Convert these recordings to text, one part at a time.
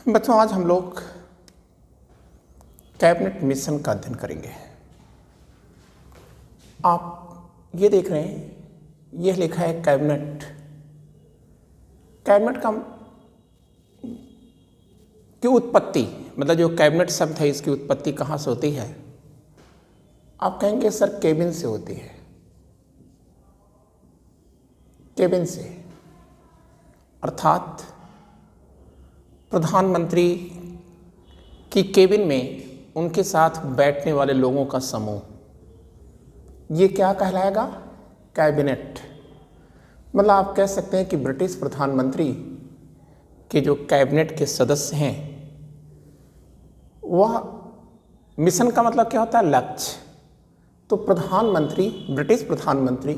बच्चों, आज हम लोग कैबिनेट मिशन का अध्ययन करेंगे। आप ये देख रहे हैं, यह लिखा है कैबिनेट। कैबिनेट का की उत्पत्ति, मतलब जो कैबिनेट शब्द है इसकी उत्पत्ति कहाँ से होती है? आप कहेंगे सर केबिन से होती है। केबिन से अर्थात प्रधानमंत्री की केबिन में उनके साथ बैठने वाले लोगों का समूह, ये क्या कहलाएगा? कैबिनेट। मतलब आप कह सकते हैं कि ब्रिटिश प्रधानमंत्री के जो कैबिनेट के सदस्य हैं, वह मिशन का मतलब क्या होता है? लक्ष्य। तो प्रधानमंत्री, ब्रिटिश प्रधानमंत्री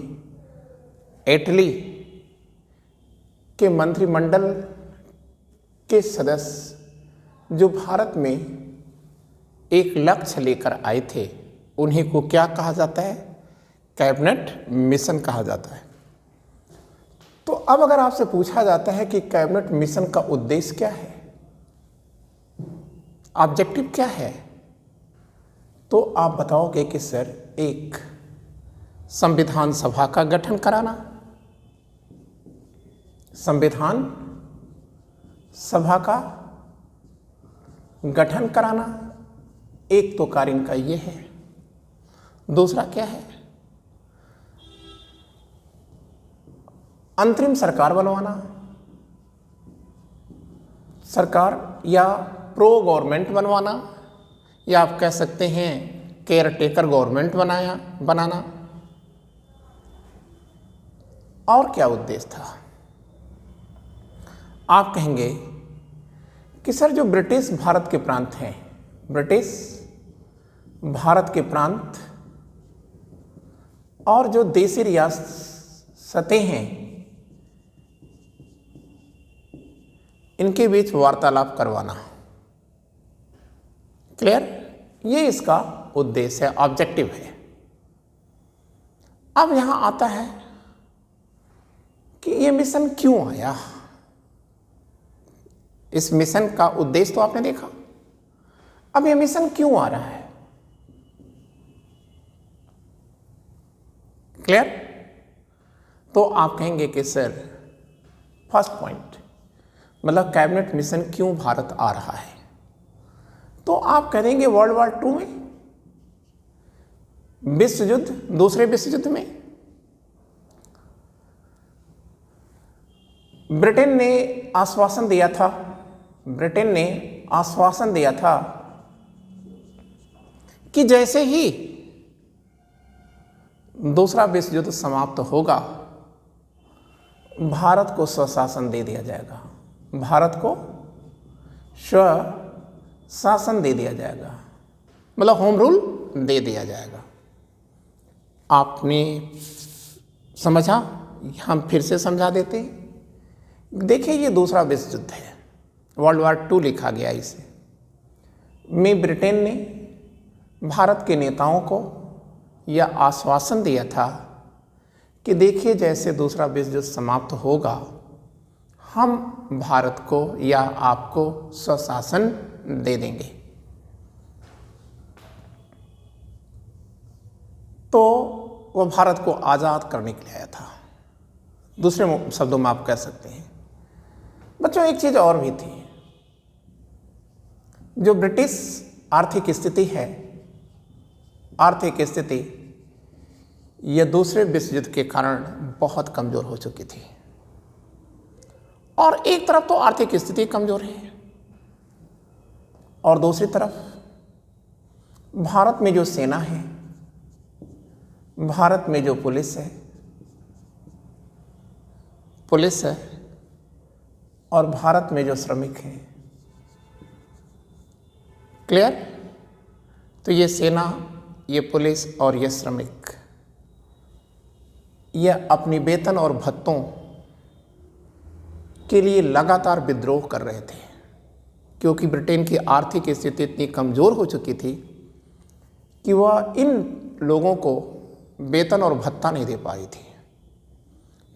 इटली के मंत्रिमंडल के सदस्य जो भारत में एक लक्ष्य लेकर आए थे, उन्हीं को क्या कहा जाता है? कैबिनेट मिशन कहा जाता है। तो अब अगर आपसे पूछा जाता है कि कैबिनेट मिशन का उद्देश्य क्या है, ऑब्जेक्टिव क्या है, तो आप बताओगे कि सर एक संविधान सभा का गठन कराना, संविधान सभा का गठन कराना, एक तो कार्य इनका ये है। दूसरा क्या है? अंतरिम सरकार बनवाना, सरकार या प्रो गवर्नमेंट बनवाना, या आप कह सकते हैं केयर टेकर गवर्नमेंट बनाना। और क्या उद्देश्य था? आप कहेंगे कि सर जो ब्रिटिश भारत के प्रांत हैं, ब्रिटिश भारत के प्रांत और जो देशी रियासतें हैं, इनके बीच वार्तालाप करवाना। क्लियर? ये इसका उद्देश्य है, ऑब्जेक्टिव है। अब यहां आता है कि ये मिशन क्यों आया। इस मिशन का उद्देश्य तो आपने देखा, अब ये मिशन क्यों आ रहा है? क्लियर? तो आप कहेंगे कि सर फर्स्ट पॉइंट, मतलब कैबिनेट मिशन क्यों भारत आ रहा है, तो आप कहेंगे वर्ल्ड वॉर 2 में, विश्व युद्ध, दूसरे विश्व युद्ध में ब्रिटेन ने आश्वासन दिया था कि जैसे ही दूसरा विश्व युद्ध समाप्त होगा, भारत को स्वशासन दे दिया जाएगा, भारत को स्वशासन दे दिया जाएगा, मतलब होम रूल दे दिया जाएगा। आपने समझा? हम फिर से समझा देते हैं। देखिए, ये दूसरा विश्व युद्ध है, वर्ल्ड वॉर 2 लिखा गया इसे, में ब्रिटेन ने भारत के नेताओं को यह आश्वासन दिया था कि देखिए जैसे दूसरा विश्व युद्ध समाप्त होगा, हम भारत को या आपको स्वशासन दे देंगे। तो वह भारत को आज़ाद करने के लिए आया था, दूसरे शब्दों में आप कह सकते हैं। बच्चों, एक चीज और भी थी। जो ब्रिटिश आर्थिक स्थिति है, आर्थिक स्थिति यह दूसरे विश्व युद्ध के कारण बहुत कमजोर हो चुकी थी। और एक तरफ तो आर्थिक स्थिति कमजोर है, और दूसरी तरफ भारत में जो सेना है, भारत में जो पुलिस है और भारत में जो श्रमिक हैं। क्लियर? तो ये सेना, ये पुलिस और ये श्रमिक, यह अपनी वेतन और भत्तों के लिए लगातार विद्रोह कर रहे थे, क्योंकि ब्रिटेन की आर्थिक स्थिति इतनी कमज़ोर हो चुकी थी कि वह इन लोगों को वेतन और भत्ता नहीं दे पा रही थी।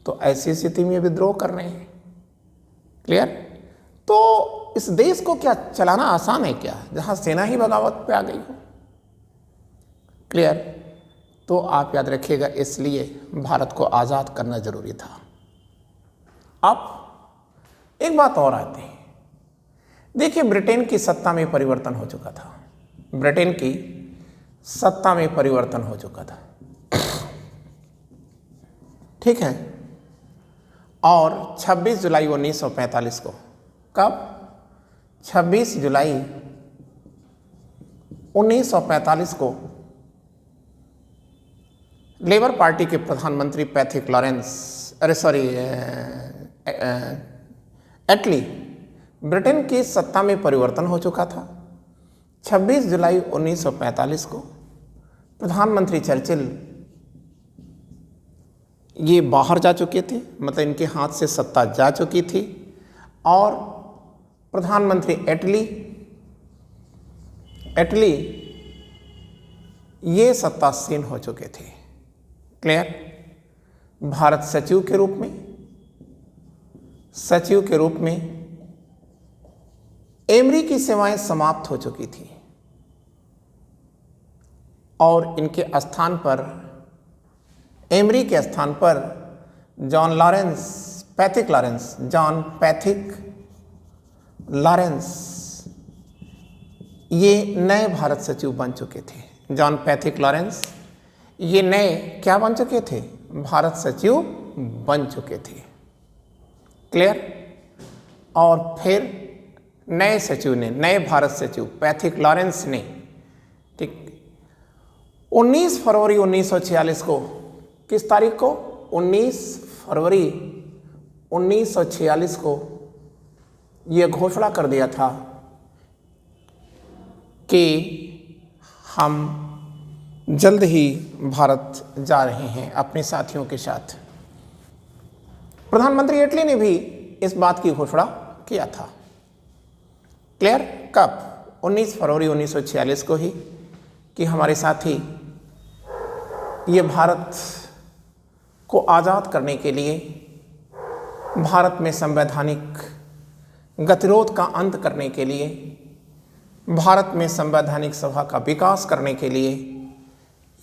तो ऐसी स्थिति में विद्रोह कर रहे हैं। क्लियर? तो इस देश को क्या चलाना आसान है क्या, जहां सेना ही बगावत पे आ गई हो? क्लियर? तो आप याद रखिएगा, इसलिए भारत को आज़ाद करना जरूरी था। अब एक बात और आती है, देखिए ब्रिटेन की सत्ता में परिवर्तन हो चुका था, ब्रिटेन की सत्ता में परिवर्तन हो चुका था, ठीक है। और 26 जुलाई 1945 को, कब? 26 जुलाई 1945 को लेबर पार्टी के प्रधानमंत्री पैथिक लॉरेंस, एटली, ब्रिटेन की सत्ता में परिवर्तन हो चुका था। 26 जुलाई 1945 को प्रधानमंत्री चर्चिल ये बाहर जा चुके थे, मतलब इनके हाथ से सत्ता जा चुकी थी, और प्रधानमंत्री एटली ये सत्तासीन हो चुके थे। क्लियर? भारत सचिव के रूप में एमरी की सेवाएं समाप्त हो चुकी थी, और इनके स्थान पर, एमरी के स्थान पर जॉन पैथिक लॉरेंस ये नए भारत सचिव बन चुके थे। जॉन पैथिक लॉरेंस ये नए क्या बन चुके थे? भारत सचिव बन चुके थे। क्लियर? और फिर नए भारत सचिव पैथिक लॉरेंस ने, ठीक, 19 फरवरी 1946 को, किस तारीख को? 19 फरवरी 1946 को यह घोषणा कर दिया था कि हम जल्द ही भारत जा रहे हैं अपने साथियों के साथ। प्रधानमंत्री एटली ने भी इस बात की घोषणा किया था। क्लियर? कब? 19 फरवरी 1946 को ही, कि हमारे साथी ये भारत को आज़ाद करने के लिए, भारत में संवैधानिक गतिरोध का अंत करने के लिए, भारत में संवैधानिक सभा का विकास करने के लिए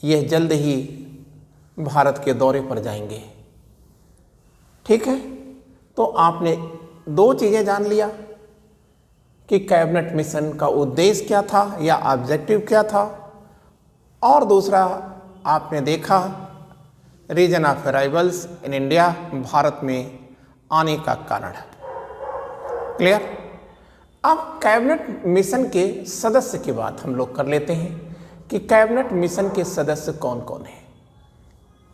यह जल्द ही भारत के दौरे पर जाएंगे। ठीक है? तो आपने दो चीज़ें जान लिया कि कैबिनेट मिशन का उद्देश्य क्या था या ऑब्जेक्टिव क्या था, और दूसरा आपने देखा reason of arrivals in India, भारत में आने का कारण। क्लियर? अब कैबिनेट मिशन के सदस्य की बात हम लोग कर लेते हैं कि कैबिनेट मिशन के सदस्य कौन कौन हैं।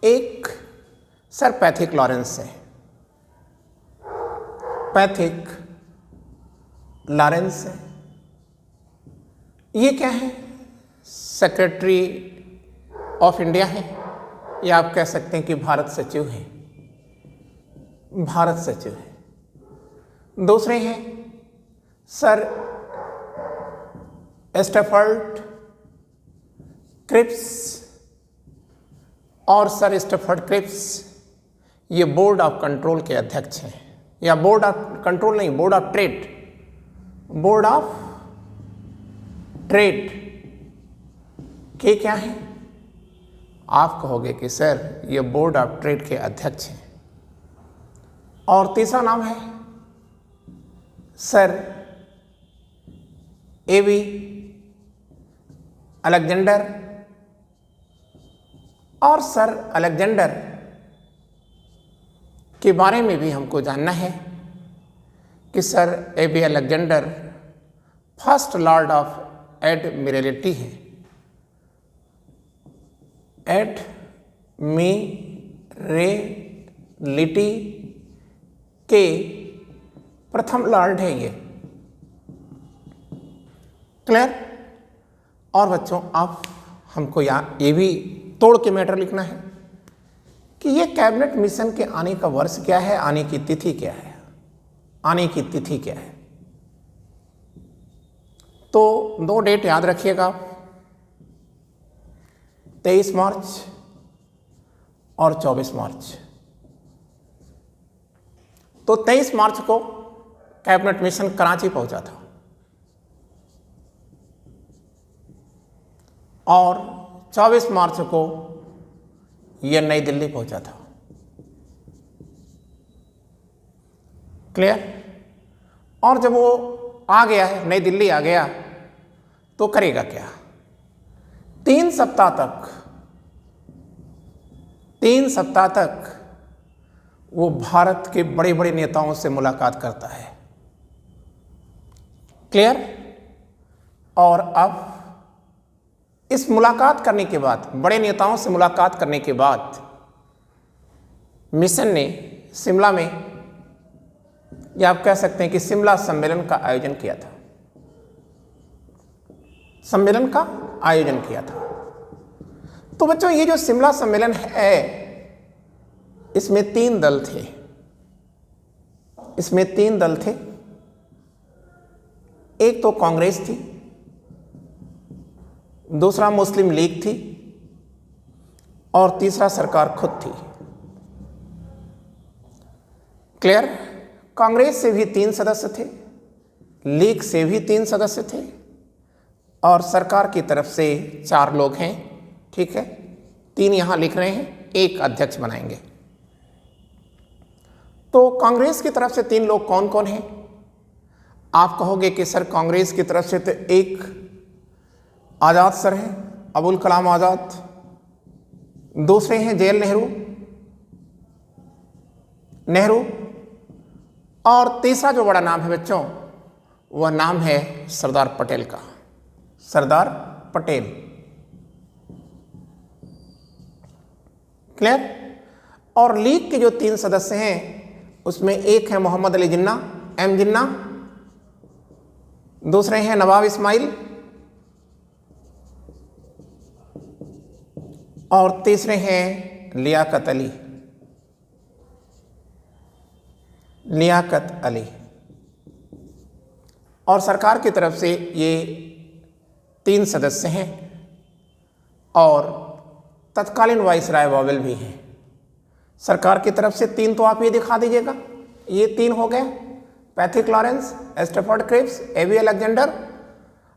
एक सर पैथिक लॉरेंस है, पैथिक लॉरेंस है। ये क्या है? सेक्रेटरी ऑफ इंडिया है, या आप कह सकते हैं कि भारत सचिव हैं, भारत सचिव है। दूसरे हैं सर स्टैफर्ड क्रिप्स, और सर स्टैफर्ड क्रिप्स ये बोर्ड ऑफ कंट्रोल के अध्यक्ष हैं, या बोर्ड ऑफ कंट्रोल नहीं, बोर्ड ऑफ ट्रेड के क्या है? आप कहोगे कि सर ये बोर्ड ऑफ ट्रेड के अध्यक्ष हैं। और तीसरा नाम है सर एवी अलेक्जेंडर, और सर अलेक्जेंडर के बारे में भी हमको जानना है कि sir A V Alexander first lord of admiralty हैं, एडमिरल्टी के प्रथम लॉर्ड है ये। क्लियर? और बच्चों आप हमको यहाँ ये भी तोड़ के मैटर लिखना है कि ये कैबिनेट मिशन के आने का वर्ष क्या है, आने की तिथि क्या है, आने की तिथि क्या है। तो दो डेट याद रखिएगा, 23 मार्च और 24 मार्च। तो 23 मार्च को कैबिनेट मिशन कराची पहुंचा था और 24 मार्च को यह नई दिल्ली पहुंचा था। क्लियर? और जब वो आ गया है, नई दिल्ली आ गया, तो करेगा क्या? 3 सप्ताह तक वो भारत के बड़े बड़े नेताओं से मुलाकात करता है। क्लियर? और अब इस मुलाकात करने के बाद, बड़े नेताओं से मुलाकात करने के बाद, मिशन ने शिमला में, या आप कह सकते हैं कि शिमला सम्मेलन का आयोजन किया था। सम्मेलन का आयोजन किया था। तो बच्चों, ये जो शिमला सम्मेलन है, इसमें 3 दल थे। इसमें 3 दल थे। एक तो कांग्रेस थी, दूसरा मुस्लिम लीग थी, और तीसरा सरकार खुद थी। क्लियर? कांग्रेस से भी 3 सदस्य थे, लीग से भी 3 सदस्य थे, और सरकार की तरफ से 4 लोग हैं। ठीक है, 3 यहां लिख रहे हैं, 1 अध्यक्ष बनाएंगे। तो कांग्रेस की तरफ से 3 लोग कौन कौन हैं? आप कहोगे कि सर कांग्रेस की तरफ से तो एक आज़ाद सर हैं, अबुल कलाम आज़ाद, दूसरे हैं जेएल नेहरू, और तीसरा जो बड़ा नाम है बच्चों, वह नाम है सरदार पटेल का, सरदार पटेल। क्लियर? और लीग के जो 3 सदस्य हैं, उसमें एक है मोहम्मद अली जिन्ना, एम जिन्ना, दूसरे हैं नवाब इस्माइल, और तीसरे हैं लियाकत अली। और सरकार की तरफ से ये 3 सदस्य हैं, और तत्कालीन वाइसराय वॉवेल भी हैं। सरकार की तरफ से 3 तो आप ये दिखा दीजिएगा, ये 3 हो गए, पैथिक लॉरेंस, स्टैफोर्ड क्रिप्स, एवी अलेक्जेंडर,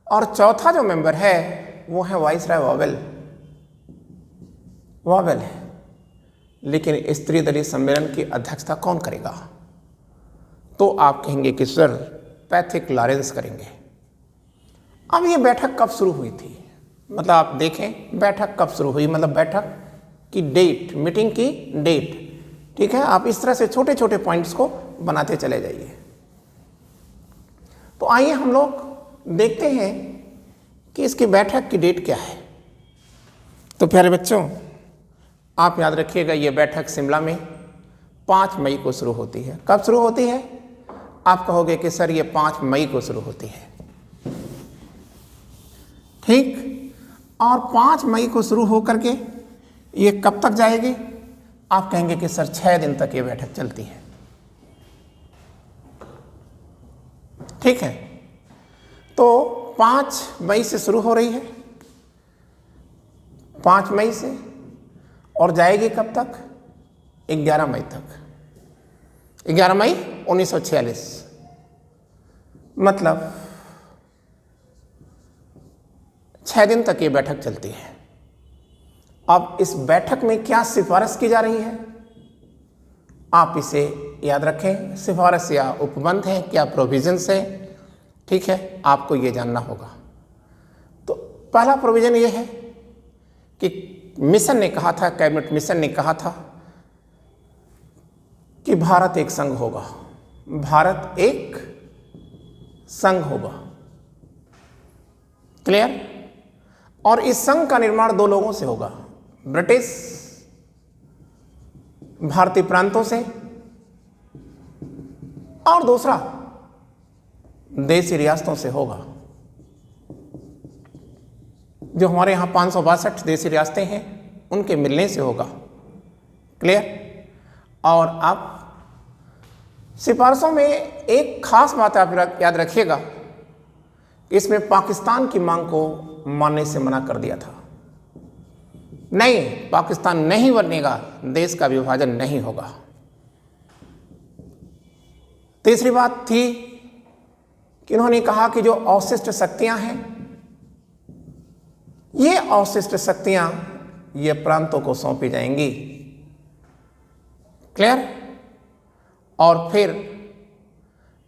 और चौथा जो मेंबर है वो है वाइसराय वॉवेल है। लेकिन इस त्रिदलीय सम्मेलन की अध्यक्षता कौन करेगा? तो आप कहेंगे कि सर पैथिक लॉरेंस करेंगे। अब ये बैठक कब शुरू हुई थी? मतलब आप देखें बैठक कब शुरू हुई, मतलब बैठक की डेट, मीटिंग की डेट। ठीक है, आप इस तरह से छोटे छोटे पॉइंट्स को बनाते चले जाइए। तो आइए हम लोग देखते हैं कि इसकी बैठक की डेट क्या है। तो प्यारे बच्चों, आप याद रखिएगा, ये बैठक शिमला में 5 मई को शुरू होती है। कब शुरू होती है? आप कहोगे कि सर ये 5 मई को शुरू होती है। ठीक, और 5 मई को शुरू होकर के ये कब तक जाएगी? आप कहेंगे कि सर 6 दिन तक ये बैठक चलती है। ठीक है, तो 5 मई से शुरू हो रही है, 5 मई से, और जाएगी कब तक? 11 मई तक, 11 मई 1946। मतलब 6 दिन तक ये बैठक चलती है। अब इस बैठक में क्या सिफारिश की जा रही है? आप इसे याद रखें, सिफारिश या उपबंध है, क्या प्रोविजंस है। ठीक है, आपको ये जानना होगा। तो पहला प्रोविजन ये है कि मिशन ने कहा था, कैबिनेट मिशन ने कहा था कि भारत एक संघ होगा, भारत एक संघ होगा। क्लियर? और इस संघ का निर्माण 2 लोगों से होगा, ब्रिटिश भारतीय प्रांतों से, और दूसरा देशी रियासतों से होगा। जो हमारे यहाँ 562 देशी रियासतें हैं, उनके मिलने से होगा। क्लियर? और आप सिफारिशों में एक खास बात आप याद रखिएगा, इसमें पाकिस्तान की मांग को मानने से मना कर दिया था। नहीं, पाकिस्तान नहीं बनेगा, देश का विभाजन नहीं होगा। तीसरी बात थी कि इन्होंने कहा कि जो अवशिष्ट शक्तियां हैं, ये अवशिष्ट शक्तियां ये प्रांतों को सौंपी जाएंगी। क्लियर? और फिर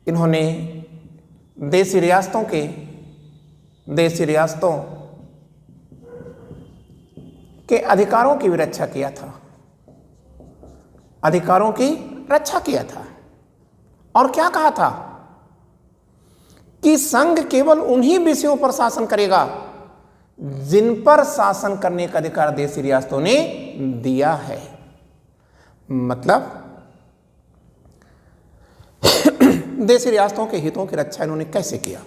इन्होंने देशी रियासतों के अधिकारों की भी रक्षा किया था, अधिकारों की रक्षा किया था। और क्या कहा था कि संघ केवल उन्हीं विषयों पर शासन करेगा जिन पर शासन करने का अधिकार देशी रियासतों ने दिया है। मतलब देशी रियासतों के हितों की रक्षा इन्होंने कैसे किया?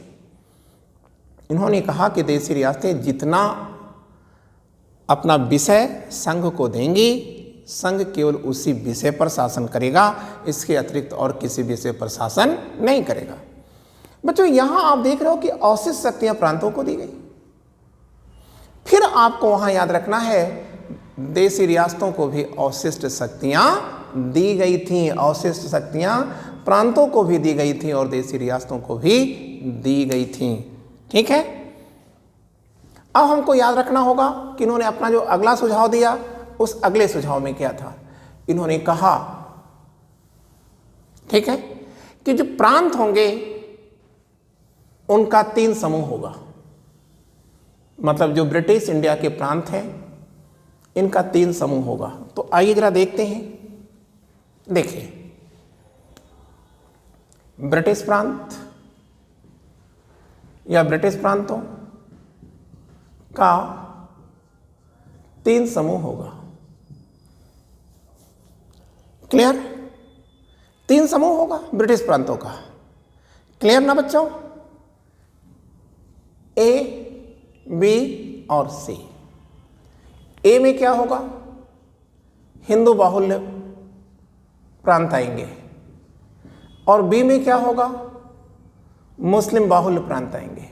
इन्होंने कहा कि देशी रियासतें जितना अपना विषय संघ को देंगी, संघ केवल उसी विषय पर शासन करेगा, इसके अतिरिक्त और किसी विषय पर शासन नहीं करेगा। बच्चों, यहां आप देख रहे हो कि अवशिष्ट शक्तियां प्रांतों को दी गई। फिर आपको वहां याद रखना है, देशी रियासतों को भी अवशिष्ट शक्तियां दी गई थीं। अवशिष्ट शक्तियां प्रांतों को भी दी गई थी और देशी रियासतों को भी दी गई थी। ठीक है? अब हमको याद रखना होगा कि इन्होंने अपना जो अगला सुझाव दिया, उस अगले सुझाव में क्या था? इन्होंने कहा, ठीक है, कि जो प्रांत होंगे उनका 3 समूह होगा। मतलब जो ब्रिटिश इंडिया के प्रांत हैं, इनका 3 समूह होगा। तो आइए जरा देखते हैं। देखिए, ब्रिटिश प्रांत या ब्रिटिश प्रांतों का 3 समूह होगा। क्लियर? 3 समूह होगा ब्रिटिश प्रांतों का। क्लियर ना बच्चों? ए, बी और सी। ए में क्या होगा? हिंदू बाहुल्य प्रांत आएंगे। और बी में क्या होगा? मुस्लिम बाहुल्य प्रांत आएंगे।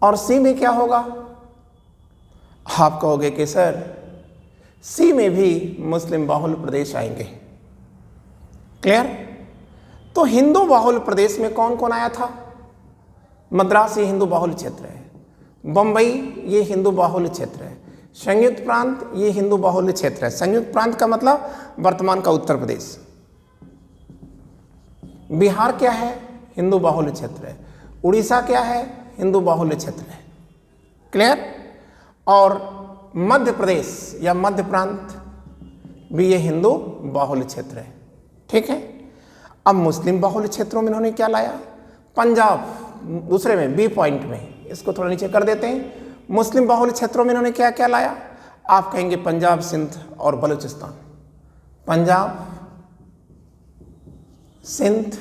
और सी में क्या होगा? आप कहोगे कि सर सी में भी मुस्लिम बाहुल्य प्रदेश आएंगे। क्लियर? तो हिंदू बाहुल्य प्रदेश में कौन कौन आया था? मद्रास ये हिंदू बाहुल्य क्षेत्र है, बंबई ये हिंदू बाहुल्य क्षेत्र है, संयुक्त प्रांत ये हिंदू बाहुल्य क्षेत्र है। संयुक्त प्रांत का मतलब वर्तमान का उत्तर प्रदेश। बिहार क्या है? हिंदू बाहुल्य क्षेत्र है। उड़ीसा क्या है? हिंदू बाहुल्य क्षेत्र है। क्लियर? और मध्य प्रदेश या मध्य प्रांत भी ये हिंदू बाहुल्य क्षेत्र है। ठीक है? अब मुस्लिम बाहुल्य क्षेत्रों में इन्होंने क्या लाया? पंजाब, दूसरे में बी पॉइंट में, इसको थोड़ा नीचे कर देते हैं। मुस्लिम बाहुल्य क्षेत्रों में इन्होंने क्या क्या लाया? आप कहेंगे पंजाब, सिंध और बलूचिस्तान। पंजाब, सिंध,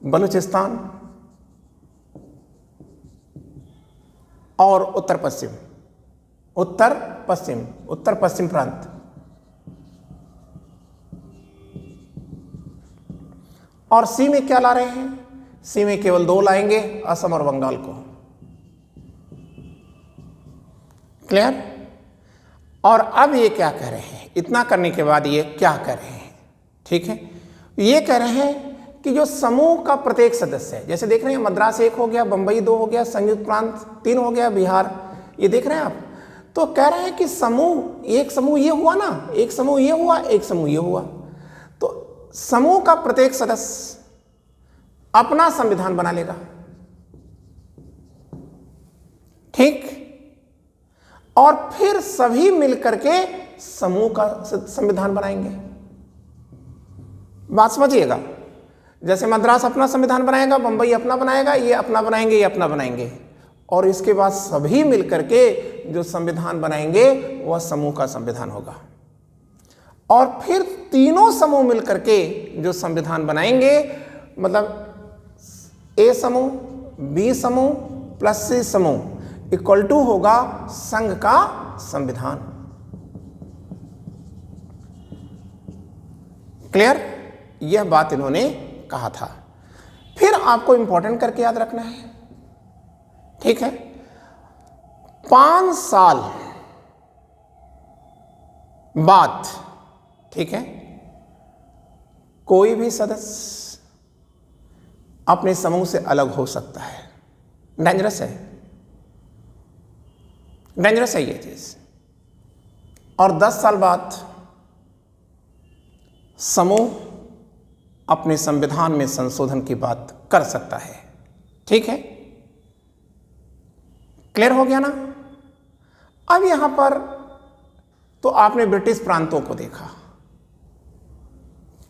बलूचिस्तान और उत्तर पश्चिम, उत्तर पश्चिम प्रांत। और सी में क्या ला रहे हैं? सी में केवल 2 लाएंगे, असम और बंगाल को। क्लियर? और अब ये क्या कह रहे हैं? इतना करने के बाद ये क्या कह रहे हैं? ठीक है, ये कह रहे हैं कि जो समूह का प्रत्येक सदस्य है, जैसे देख रहे हैं मद्रास 1 हो गया, बंबई 2 हो गया, संयुक्त प्रांत 3 हो गया, बिहार, ये देख रहे हैं आप। तो कह रहे हैं कि समूह, एक समूह ये हुआ ना, एक समूह ये हुआ, एक समूह ये हुआ। तो समूह का प्रत्येक सदस्य अपना संविधान बना लेगा। ठीक? और फिर सभी मिलकर के समूह का संविधान बनाएंगे। बात समझिएगा। जैसे मद्रास अपना संविधान बनाएगा, बंबई अपना बनाएगा, ये अपना बनाएंगे, ये अपना बनाएंगे, और इसके बाद सभी मिलकर के जो संविधान बनाएंगे वह समूह का संविधान होगा। और फिर तीनों समूह मिलकर के जो संविधान बनाएंगे, मतलब ए समूह, बी समूह प्लस सी समूह इक्वल टू होगा संघ का संविधान। क्लियर? यह बात इन्होंने कहा था। फिर आपको इंपॉर्टेंट करके याद रखना है। ठीक है? 5 साल बाद, ठीक है, कोई भी सदस्य अपने समूह से अलग हो सकता है। डेंजरस है, डेंजरस है ये चीज। और 10 साल बाद समूह अपने संविधान में संशोधन की बात कर सकता है। ठीक है, क्लियर हो गया ना। अब यहां पर तो आपने ब्रिटिश प्रांतों को देखा,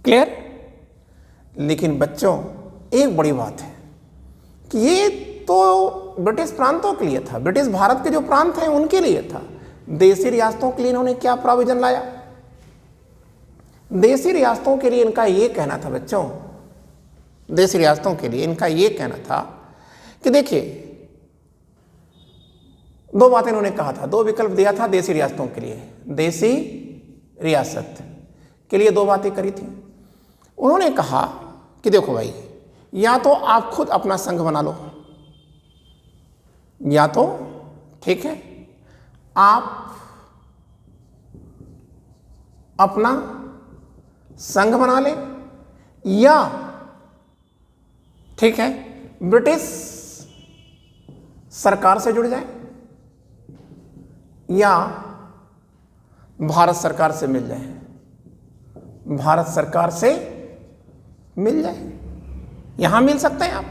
क्लियर। लेकिन बच्चों एक बड़ी बात है कि ये तो ब्रिटिश प्रांतों के लिए था, ब्रिटिश भारत के जो प्रांत हैं उनके लिए था। देशी रियासतों के लिए इन्होंने क्या प्रोविजन लाया? देशी रियासतों के लिए इनका ये कहना था बच्चों, देशी रियासतों के लिए इनका ये कहना था कि देखिए, 2 बातें इन्होंने कहा था, 2 विकल्प दिया था देशी रियासतों के लिए। देशी रियासत के लिए 2 बातें करी थी। उन्होंने कहा कि देखो भाई, या तो आप खुद अपना संघ बना लो, या तो ठीक है आप अपना संघ बना लें, या ठीक है ब्रिटिश सरकार से जुड़ जाए, या भारत सरकार से मिल जाए, भारत सरकार से मिल जाए, यहां मिल सकते हैं आप।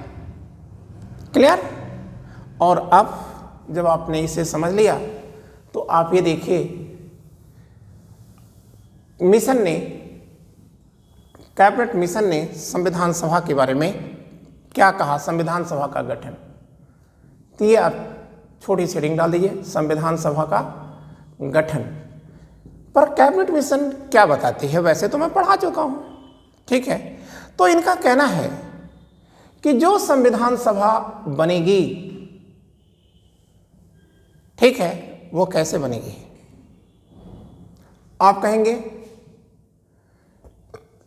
क्लियर। और अब जब आपने इसे समझ लिया तो आप ये देखिए, मिशन ने, कैबिनेट मिशन ने संविधान सभा के बारे में क्या कहा, संविधान सभा का गठन। तो ये आप छोटी सी रिंग डाल दीजिए, संविधान सभा का गठन पर कैबिनेट मिशन क्या बताती है। वैसे तो मैं पढ़ा चुका हूं, ठीक है। तो इनका कहना है कि जो संविधान सभा बनेगी, ठीक है, वो कैसे बनेगी। आप कहेंगे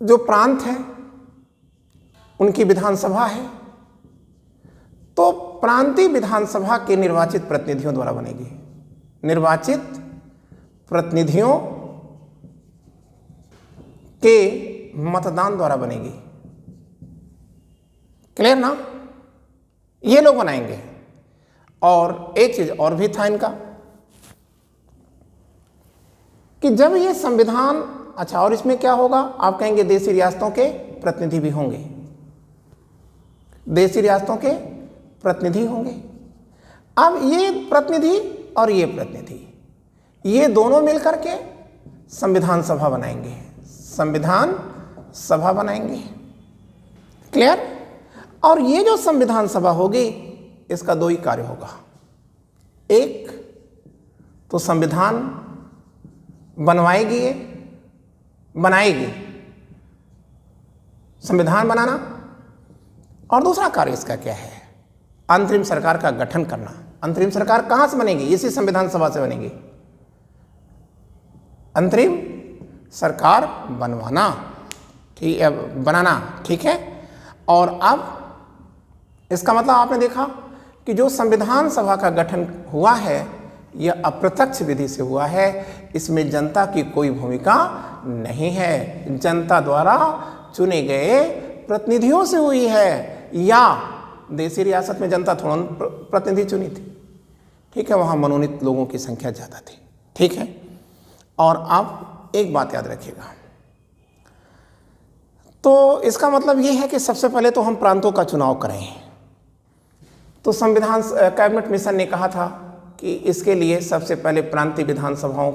जो प्रांत है उनकी विधानसभा है, तो प्रांतीय विधानसभा के निर्वाचित प्रतिनिधियों द्वारा बनेगी, निर्वाचित प्रतिनिधियों के मतदान द्वारा बनेगी। क्लियर ना, ये लोग बनाएंगे। और एक चीज और भी था इनका कि जब ये संविधान, अच्छा, और इसमें क्या होगा, आप कहेंगे देशी रियासतों के प्रतिनिधि भी होंगे, देशी रियासतों के प्रतिनिधि होंगे। अब ये प्रतिनिधि और ये प्रतिनिधि, ये दोनों मिलकर के संविधान सभा बनाएंगे, संविधान सभा बनाएंगे। क्लियर। और ये जो संविधान सभा होगी, इसका 2 ही कार्य होगा। एक तो संविधान बनवाएगी, ये बनाएगी, संविधान बनाना, और दूसरा कार्य इसका क्या है, अंतरिम सरकार का गठन करना। अंतरिम सरकार कहां से बनेगी, इसी संविधान सभा से बनेगी। अंतरिम सरकार बनवाना, ठीक है, बनाना, ठीक है। और अब इसका मतलब आपने देखा कि जो संविधान सभा का गठन हुआ है, यह अप्रत्यक्ष विधि से हुआ है, इसमें जनता की कोई भूमिका नहीं है, जनता द्वारा चुने गए प्रतिनिधियों से हुई है। या देशी रियासत में जनता थोड़ा प्रतिनिधि चुनी थी, ठीक है, वहां मनोनीत लोगों की संख्या ज्यादा थी, ठीक है। और आप एक बात याद रखिएगा, तो इसका मतलब यह है कि सबसे पहले तो हम प्रांतों का चुनाव करें। तो संविधान कैबिनेट मिशन ने कहा था कि इसके लिए सबसे पहले प्रांतीय विधानसभाओं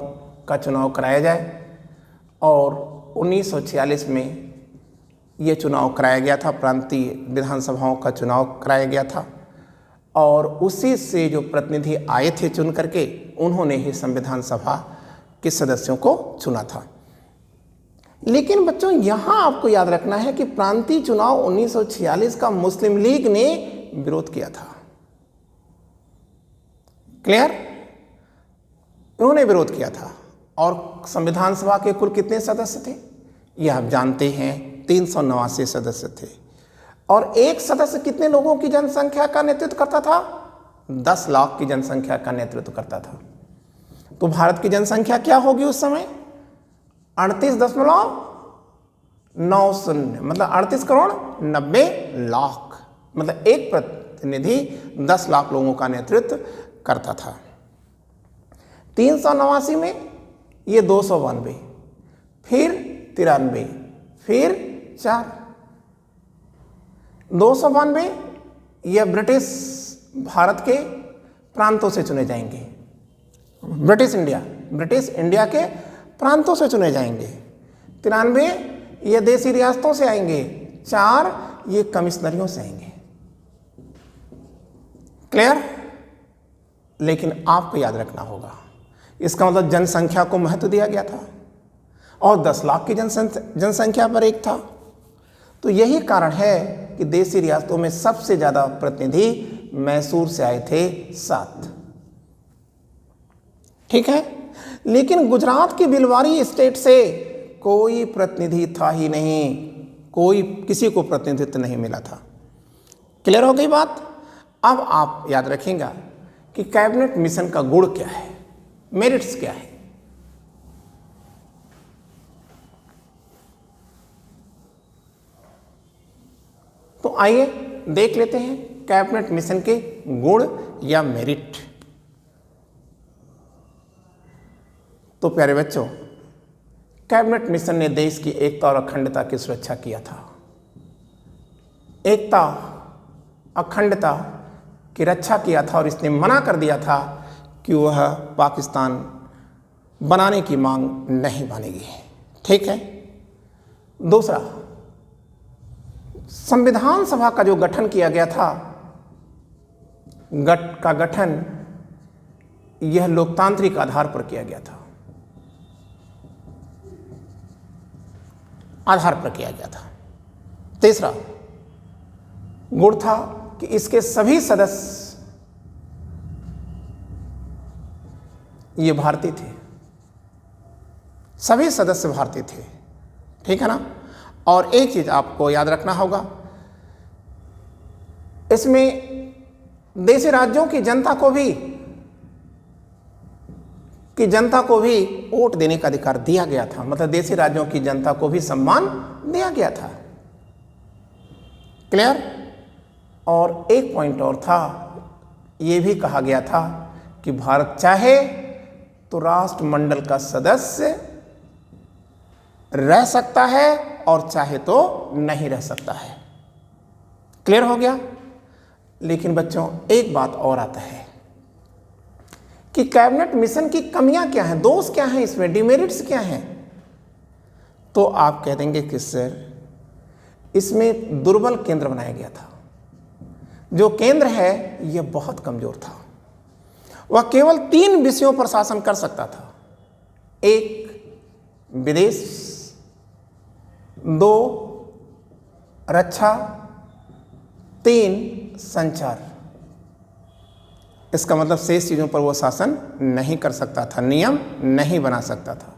का चुनाव कराया जाए, और 1946 में ये चुनाव कराया गया था, प्रांतीय विधानसभाओं का चुनाव कराया गया था। और उसी से जो प्रतिनिधि आए थे चुन करके, उन्होंने ही संविधान सभा के सदस्यों को चुना था। लेकिन बच्चों, यहां आपको याद रखना है कि प्रांतीय चुनाव 1946 का मुस्लिम लीग ने विरोध किया था। क्लियर। उन्होंने विरोध किया था। और संविधान सभा के कुल कितने सदस्य थे, यह आप जानते हैं, 389 सदस्य थे। और एक सदस्य कितने लोगों की जनसंख्या का नेतृत्व करता था, 10 लाख की जनसंख्या का नेतृत्व करता था। तो भारत की जनसंख्या क्या होगी उस समय, 9 मतलब 38 करोड़ 90 लाख, मतलब एक प्रतिनिधि 10 लाख लोगों का नेतृत्व करता था। 389 में ये 292, फिर 93, फिर 4, 292 ये ब्रिटिश भारत के प्रांतों से चुने जाएंगे, ब्रिटिश इंडिया के प्रांतों से चुने जाएंगे। 93 ये देसी रियासतों से आएंगे। 4 ये कमिश्नरियों से आएंगे। क्लियर? लेकिन आपको याद रखना होगा, इसका मतलब जनसंख्या को महत्व दिया गया था और 10 लाख की जनसंख्या पर एक था। तो यही कारण है कि देसी रियासतों में सबसे ज़्यादा प्रतिनिधि मैसूर से आए थे, 7। ठीक है, लेकिन गुजरात की भिलवाड़ी स्टेट से कोई प्रतिनिधि था ही नहीं, किसी को प्रतिनिधित्व नहीं मिला था। क्लियर हो गई बात? अब आप याद रखिएगा कि कैबिनेट मिशन का गुण क्या है, मेरिट्स क्या है। तो आइए देख लेते हैं कैबिनेट मिशन के गुण या मेरिट। तो प्यारे बच्चों, कैबिनेट मिशन ने देश की एकता और अखंडता की सुरक्षा किया था। एकता, अखंडता की रक्षा किया था और इसने मना कर दिया था कि वह पाकिस्तान बनाने की मांग नहीं मानेगी। ठीक है। दूसरा, संविधान सभा का जो गठन किया गया था, गठन यह लोकतांत्रिक आधार पर किया गया था, तीसरा गुण था कि इसके सभी सदस्य ये भारतीय थे, सभी सदस्य भारतीय थे। ठीक है ना। और एक चीज आपको याद रखना होगा, इसमें देशी राज्यों की जनता को भी वोट देने का अधिकार दिया गया था, मतलब देशी राज्यों की जनता को भी सम्मान दिया गया था। क्लियर? और एक पॉइंट और था, यह भी कहा गया था कि भारत चाहे तो राष्ट्रमंडल का सदस्य रह सकता है और चाहे तो नहीं रह सकता है। क्लियर हो गया? लेकिन बच्चों एक बात और आता है कि कैबिनेट मिशन की कमियां क्या हैं, दोष क्या हैं, इसमें डिमेरिट्स क्या हैं। तो आप कह देंगे कि सर इसमें दुर्बल केंद्र बनाया गया था। जो केंद्र है यह बहुत कमजोर था, वह केवल 3 विषयों पर शासन कर सकता था। 1 विदेश, 2 रक्षा, 3 संचार। इसका मतलब शेष चीजों पर वो शासन नहीं कर सकता था, नियम नहीं बना सकता था।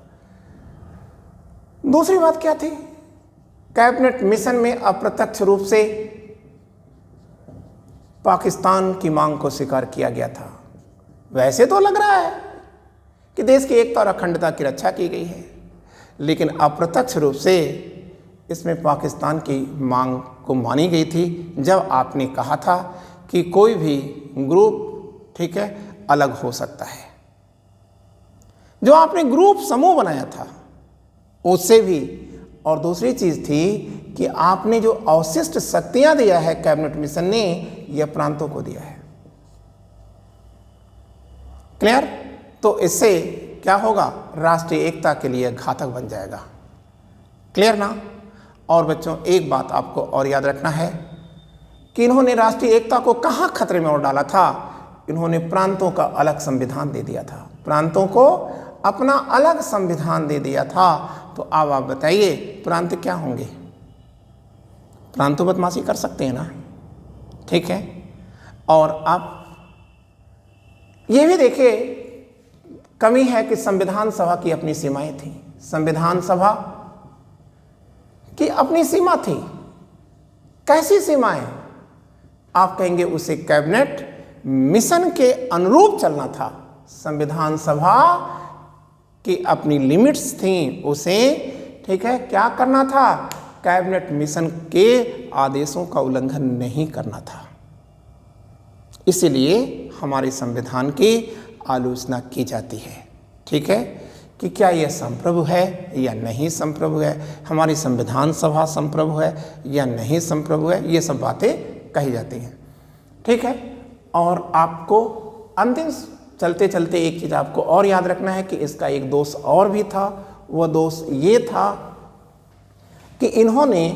दूसरी बात क्या थी? कैबिनेट मिशन में अप्रत्यक्ष रूप से पाकिस्तान की मांग को स्वीकार किया गया था। वैसे तो लग रहा है कि देश की एकता और अखंडता की रक्षा की गई है, लेकिन अप्रत्यक्ष रूप से इसमें पाकिस्तान की मांग को मानी गई थी, जब आपने कहा था कि कोई भी ग्रुप, ठीक है, अलग हो सकता है। जो आपने ग्रुप समूह बनाया था उससे भी, और दूसरी चीज थी कि आपने जो अवशिष्ट शक्तियां दिया है कैबिनेट मिशन ने, यह प्रांतों को दिया है। क्लियर? तो इससे क्या होगा? राष्ट्रीय एकता के लिए घातक बन जाएगा। क्लियर ना? और बच्चों एक बात आपको और याद रखना है कि इन्होंने राष्ट्रीय एकता को कहां खतरे में और डाला था? इन्होंने प्रांतों का अलग संविधान दे दिया था, प्रांतों को अपना अलग संविधान दे दिया था। तो अब आप बताइए प्रांत क्या होंगे? प्रांत तो बदमाशी कर सकते हैं ना, ठीक है। और आप ये भी देखिए, कमी है कि संविधान सभा की अपनी सीमाएं थी, संविधान सभा की अपनी सीमा थी। कैसी सीमाएं? आप कहेंगे उसे कैबिनेट मिशन के अनुरूप चलना था। संविधान सभा की अपनी लिमिट्स थी, उसे, ठीक है, क्या करना था? कैबिनेट मिशन के आदेशों का उल्लंघन नहीं करना था। इसीलिए हमारे संविधान की आलोचना की जाती है। ठीक है कि क्या यह संप्रभु है या नहीं संप्रभु है, हमारी संविधान सभा संप्रभु है या नहीं संप्रभु है, ये सब बातें कही जाती हैं। ठीक है, और आपको अंतिम चलते चलते एक चीज़ आपको और याद रखना है कि इसका एक दोष और भी था। वह दोष ये था कि इन्होंने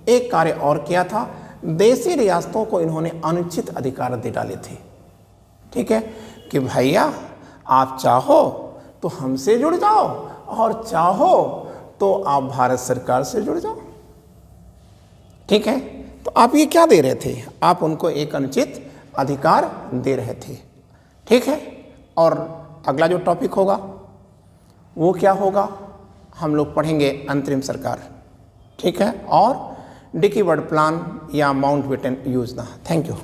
एक कार्य और किया था, देशी रियासतों को इन्होंने अनुचित अधिकार दे डाले थे। ठीक है कि भैया आप चाहो तो हमसे जुड़ जाओ और चाहो तो आप भारत सरकार से जुड़ जाओ। ठीक है, तो आप ये क्या दे रहे थे, आप उनको एक अनुचित अधिकार दे रहे थे। ठीक है, और अगला जो टॉपिक होगा वो क्या होगा, हम लोग पढ़ेंगे अंतरिम सरकार। ठीक है, और डिकी बर्ड प्लान या माउंटबेटन योजना। Thank you.